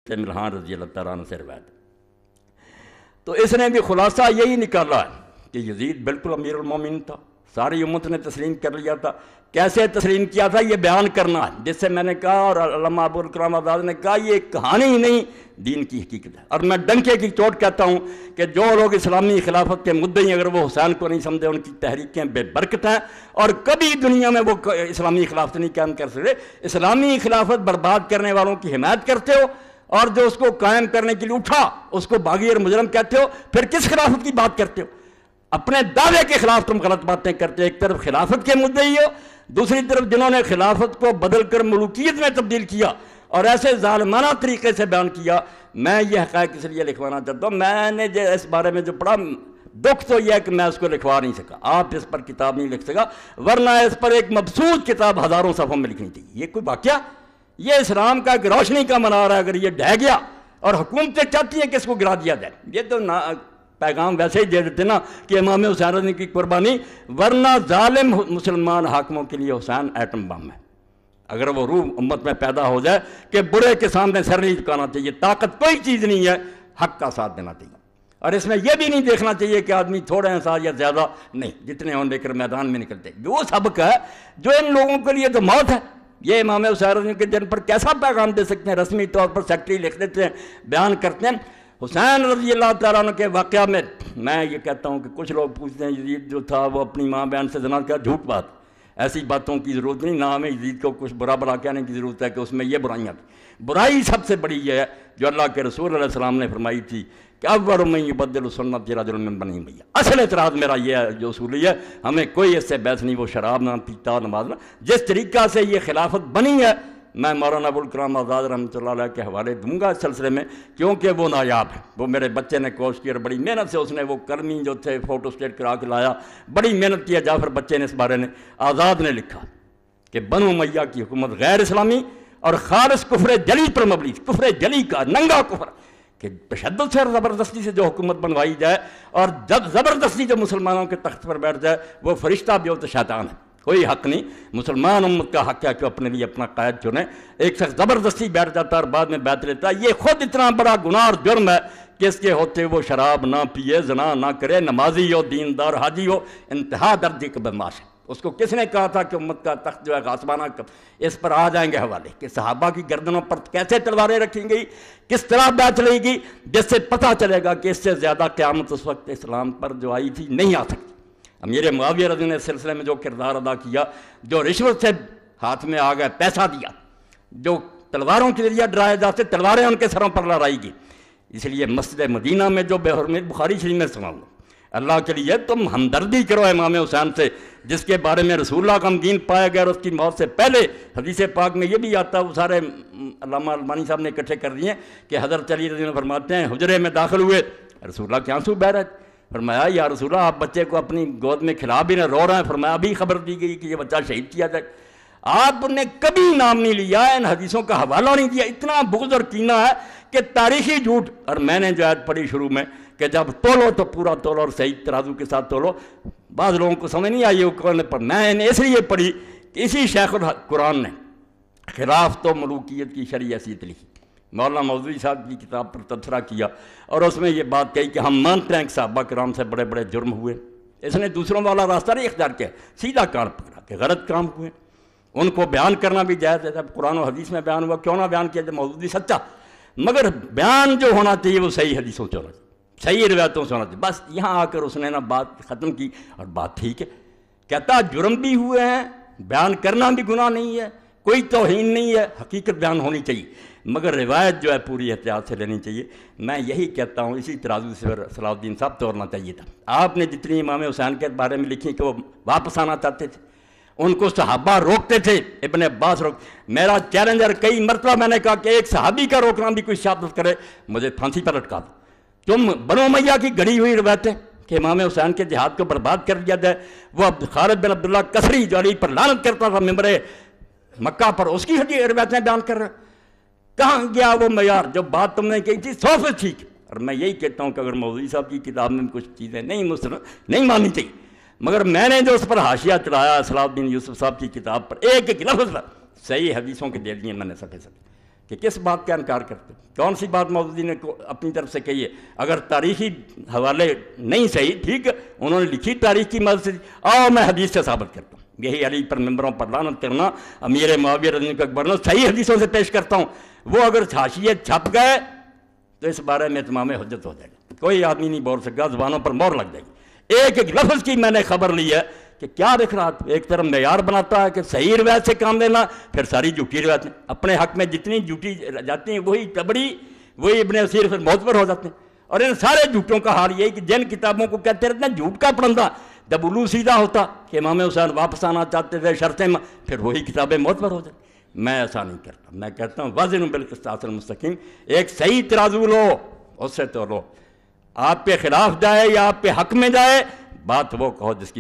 تیمرہان رضی اللہ تعالیٰ عنہ سے روایت. تو اس نے بھی خلاصہ یہی نکالا ہے کہ یزید بالکل امیر المومنین تھا، ساری امت نے تسلیم کر لیا تھا. کیسے تسلیم کیا تھا یہ بیان کرنا ہے، جس سے میں نے کہا اور علامہ ابوالکلام آزاد نے کہا یہ کہانی ہی نہیں دین کی حقیقت ہے. اور میں ڈنکے کی چوٹ کہتا ہوں کہ جو لوگ اسلامی خلافت کے مدعی اگر وہ حسین کو نہیں سمجھے ان کی تحریکیں بے برکت ہیں اور کبھی دنیا میں وہ اسلامی خلافت نہیں قائم کر سکتے. اسلامی خلافت برباد کرنے والوں کی حمایت کرتے ہو اور جو اس کو قائم کرنے کے لیے اٹھا اس کو باغی اور مجرم کہتے ہو، پھر کس خلافت کی بات کرتے ہو؟ اپنے دعوے کے خلاف تم غلط باتیں کرتے ہو. ایک طرف خلافت کے مدعی ہو، دوسری طرف جنہوں نے خلافت کو بدل کر ملوکیت میں تبدیل کیا اور ایسے ظالمانہ طریقے سے بیان کیا. میں یہ حقائق اس لیے لکھوانا چاہتا ہوں، میں نے جو اس بارے میں جو پڑھا دکھ تو یہ ہے کہ میں اس کو لکھوا نہیں سکا. آپ اس پر کتاب نہیں لکھ سکا، ورنہ اس پر ایک مبسوط کتاب ہزاروں صفحوں میں لکھنی تھی. یہ کوئی واقعہ، یہ اسلام کا ایک روشنی کا منار ہے. اگر یہ ڈھہ گیا اور حکومتیں چاہتی ہیں کہ اس کو گرا دیا جائے، یہ تو پیغام ویسے ہی دے دیتے نا کہ امام حسین رضی کی قربانی، ورنہ ظالم مسلمان حاکموں کے لیے حسین ایٹم بم ہے. اگر وہ روح امت میں پیدا ہو جائے کہ برے کے سامنے سر نہیں جھکانا چاہیے، طاقت کوئی چیز نہیں ہے، حق کا ساتھ دینا چاہیے. اور اس میں یہ بھی نہیں دیکھنا چاہیے کہ آدمی تھوڑے ہیں ساتھ یا زیادہ نہیں، جتنے ہوں لے کر میدان میں نکلتے. جو سبق ہے جو ان لوگوں کے لیے تو موت ہے، یہ امام حسین رضی کے دن پر کیسا پیغام دے سکتے ہیں؟ رسمی طور پر سیکٹری لکھ دیتے ہیں، بیان کرتے ہیں. حسین رضی اللہ تعالیٰ عنہ کے واقعہ میں یہ کہتا ہوں کہ کچھ لوگ پوچھتے ہیں یزید جو تھا وہ اپنی ماں بہن سے زنا کیا، جھوٹ بات. ایسی باتوں کی ضرورت نہیں، نہ ہمیں یزید کو کچھ برا بلا کہنے کی ضرورت ہے کہ اس میں یہ برائیاں تھیں. برائی سب سے بڑی یہ ہے جو اللہ کے رسول علیہ السلام نے فرمائی تھی کہ اول من یبدل سنت رجل من بنی امیہ. اصل اعتراض میرا یہ ہے جو اصولی ہے، ہمیں کوئی اس سے بحث نہیں، وہ شراب نہ پیتا نماز نہ. جس طریقہ سے یہ خلافت بنی ہے میں مولانا ابوالکلام آزاد رحمۃ اللہ علیہ کے حوالے دوں گا اس سلسلے میں، کیونکہ وہ نایاب ہے. وہ میرے بچے نے کوشش کی اور بڑی محنت سے اس نے وہ کرمی جو تھے فوٹو اسٹیٹ کرا کے لایا، بڑی محنت کیا. جعفر بچے نے اس بارے میں آزاد نے لکھا کہ بنو امیہ کی حکومت غیر اسلامی اور خالص کفر جلی پر مبنی، کفر جلی کا ننگا کفر، کہ تشدد سے اور زبردستی سے جو حکومت بنوائی جائے اور جب زبردستی جو مسلمانوں کے تخت پر بیٹھ جائے وہ فرشتہ بھی ہو تو شیطان ہے. کوئی حق نہیں، مسلمان امت کا حق ہے کہ اپنے لیے اپنا قائد چنے. ایک شخص زبردستی بیٹھ جاتا ہے اور بعد میں بیعت لیتا ہے، یہ خود اتنا بڑا گناہ اور جرم ہے کہ اس کے ہوتے وہ شراب نہ پیے، زنا نہ کرے، نمازی ہو، دیندار حاجی ہو، انتہا درجے کا بدماش ہے. اس کو کس نے کہا تھا کہ امت کا تخت جو ہے غاصبانہ؟ اس پر آ جائیں گے حوالے کہ صحابہ کی گردنوں پر کیسے تلواریں رکھی گئی، کس طرح بیعت لے گی، جس سے پتہ چلے گا کہ اس سے زیادہ قیامت اس وقت اسلام پر جو آئی تھی نہیں آ سکتی. امیر معاویہ رضی نے اس سلسلے میں جو کردار ادا کیا، جو رشوت سے ہاتھ میں آ گئے، پیسہ دیا، جو تلواروں کے ذریعے ڈرائے جاتے، تلواریں ان کے سروں پر لہرائی گی. اس لیے مسجد مدینہ میں جو بے حرمت بخاری شریف میں سناؤں، اللہ کے لیے تم ہمدردی کرو امام حسین سے جس کے بارے میں رسول اللہ غمگین پایا گیا اور اس کی موت سے پہلے حدیث پاک میں یہ بھی آتا ہے، وہ سارے علامہ البانی صاحب نے اکٹھے کر دیے کہ حضرت علی رضی اللہ فرماتے ہیں حجرے میں داخل ہوئے، رسول اللہ کے آنسو بہہ رہے تھے. فرمایا یا رسول اللہ آپ بچے کو اپنی گود میں کھلا بھی نہ، رو رہے ہیں. فرمایا ابھی خبر دی گئی کہ یہ بچہ شہید کیا جائے. آپ نے کبھی نام نہیں لیا، ان حدیثوں کا حوالہ نہیں دیا. اتنا بغض اور کینہ ہے کہ تاریخی جھوٹ. اور میں نے جو آیت پڑھی شروع میں کہ جب تولو تو پورا تولو اور صحیح ترازو کے ساتھ تولو، بعض لوگوں کو سمجھ نہیں آئی وہ قرآن پر. میں نے اس لیے پڑھی کہ اسی شیخ القرآن نے خلاف تو ملوکیت کی شرعی حیثیت لکھی، مولانا مودودی صاحب کی کتاب پر تبصرہ کیا اور اس میں یہ بات کہی کہ ہم مانتے ہیں کہ صحابہ کرام سے بڑے بڑے جرم ہوئے. اس نے دوسروں والا راستہ نہیں اختیار کیا، سیدھا کان پکڑا کہ غلط کام ہوئے. ان کو بیان کرنا بھی جائز ہے، جب قرآن و حدیث میں بیان ہوا کیوں نہ بیان کیا جائے. مودودی سچا، مگر بیان جو ہونا چاہیے وہ صحیح حدیثوں سے ہونا چاہیے، صحیح روایتوں سے ہونا چاہیے. بس یہاں آ کر اس نے نا بات ختم کی اور بات ٹھیک ہے. کہتا جرم بھی ہوئے ہیں، بیان کرنا بھی گناہ نہیں ہے، کوئی توہین نہیں ہے، حقیقت بیان ہونی چاہیے، مگر روایت جو ہے پوری احتیاط سے لینی چاہیے. میں یہی کہتا ہوں اسی ترازو سے صلاح الدین صاحب توڑنا چاہیے تھا. آپ نے جتنی امام حسین کے بارے میں لکھی کہ وہ واپس آنا چاہتے تھے، ان کو صحابہ روکتے تھے، ابن عباس روک. میرا چیلنجر کئی مرتبہ میں نے کہا کہ ایک صحابی کا روکنا بھی کوئی شہادت کرے مجھے پھانسی پر لٹکا دو. تم بنو امیہ کی گڑی ہوئی روایتیں کہ امام حسین کے جہاد کو برباد کر دیا جائے، وہ خالد بن عبداللہ کسری جو علی پر لعنت کرتا تھا ممبر مکہ پر، اس کی روایتیں بیان کر رہے ہیں. کہاں گیا وہ معیار جو بات تم نے کہی تھی 100% ٹھیک. اور میں یہی کہتا ہوں کہ اگر مودودی صاحب کی کتاب میں کچھ چیزیں نہیں ماننی چاہیے، مگر میں نے جو اس پر حاشیہ چلایا صلاح الدین یوسف صاحب کی کتاب پر ایک ایک لفظ پر صحیح حدیثوں کے دے دیے میں نے سٹے. کہ کس بات کا انکار کرتے ہیں؟ کون سی بات مودودی نے اپنی طرف سے کہی ہے؟ اگر تاریخی حوالے نہیں صحیح، ٹھیک ہے، انہوں نے لکھی تاریخ کی مدد سے، آؤ میں حدیث سے ثابت کرتا ہوں۔ یہی علی پر ممبروں پر لعنت کرنا، امیر معاویہ رضی اللہ عنہ اکبر نے صحیح حدیثوں سے پیش کرتا ہوں، وہ اگر حاشیے چھپ گئے تو اس بارے میں اتمام حجت ہو جائے گا، کوئی آدمی نہیں بول سکتا، زبانوں پر مہر لگ جائے گی۔ ایک ایک لفظ کی میں نے خبر لی ہے کہ کیا لکھ رہا تھا، ایک طرف معیار بناتا ہے کہ صحیح روایت سے کام لینا، پھر ساری جھوٹی روایت میں اپنے حق میں جتنی جھوٹی جاتی ہیں وہی تبڑی، وہی ابن اسیر پھر معتبر ہو جاتے ہیں۔ اور ان سارے جھوٹوں کا حال یہ کہ جن کتابوں کو کہتے رہتے ہیں جھوٹ کا پڑھنا، جب الو سیدھا ہوتا کہ امام حسین واپس آنا چاہتے تھے شرطیں، پھر وہی کتابیں معتبر ہو جاتی۔ میں ایسا نہیں کرتا، میں کہتا ہوں وزن بالقسطاس المستقیم، ایک صحیح ترازو لو، اس سے تو لو، آپ پہ خلاف جائے یا آپ پہ حق میں جائے، بات وہ کہو جس کی